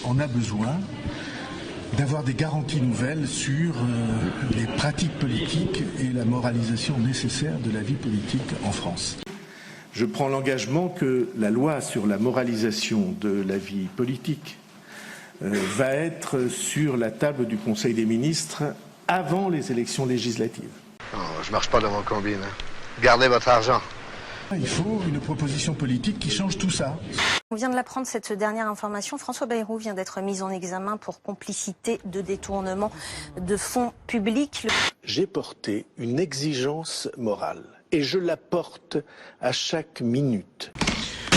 en a besoin d'avoir des garanties nouvelles sur les pratiques politiques et la moralisation nécessaire de la vie politique en France. Je prends l'engagement que la loi sur la moralisation de la vie politique va être sur la table du Conseil des ministres avant les élections législatives. Oh, je marche pas dans mon combine. Gardez votre argent. Il faut une proposition politique qui change tout ça. On vient de l'apprendre, cette dernière information. François Bayrou vient d'être mis en examen pour complicité de détournement de fonds publics. J'ai porté une exigence morale et je la porte à chaque minute.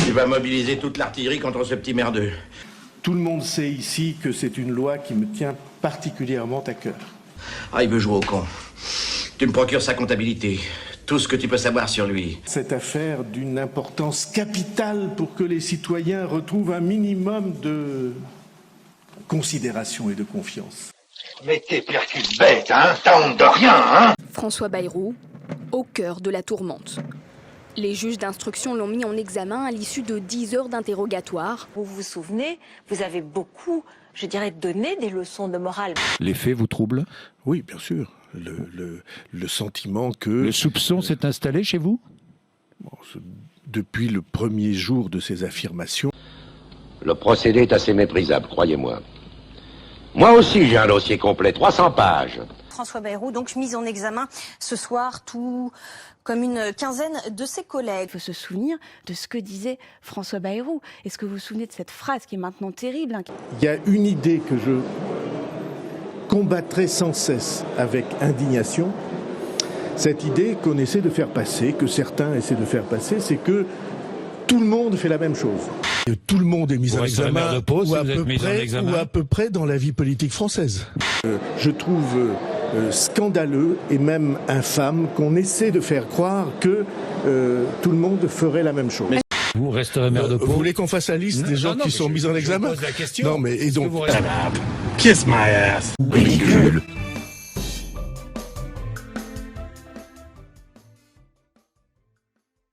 Tu vas mobiliser toute l'artillerie contre ce petit merdeux. Tout le monde sait ici que c'est une loi qui me tient particulièrement à cœur. Ah, il veut jouer au con. Tu me procures sa comptabilité. Tout ce que tu peux savoir sur lui. Cette affaire d'une importance capitale pour que les citoyens retrouvent un minimum de considération et de confiance. Mais t'es percule bête, hein? T'as honte de rien, hein? François Bayrou, au cœur de la tourmente. Les juges d'instruction l'ont mis en examen à l'issue de 10 heures d'interrogatoire. Vous vous souvenez, vous avez beaucoup, je dirais, donné des leçons de morale. Les faits vous troublent? Oui, bien sûr. Le sentiment que... Le soupçon s'est installé chez vous? Depuis le premier jour de ces affirmations... Le procédé est assez méprisable, croyez-moi. Moi aussi, j'ai un dossier complet, 300 pages. François Bayrou, donc mis en examen ce soir, tout comme une quinzaine de ses collègues. Il faut se souvenir de ce que disait François Bayrou. Est-ce que vous vous souvenez de cette phrase qui est maintenant terrible, hein? Il y a une idée que je combattrai sans cesse avec indignation. Cette idée qu'on essaie de faire passer, que certains essaient de faire passer, c'est que tout le monde fait la même chose. Tout le monde est mis en examen, ou à peu près dans la vie politique française. Je trouve scandaleux et même infâme qu'on essaie de faire croire que tout le monde ferait la même chose. Vous resterez maire de Pau. Vous voulez qu'on fasse la liste des gens qui sont mis en examen? Je pose la question. Non, mais et donc... Kiss my ass. Ridicule.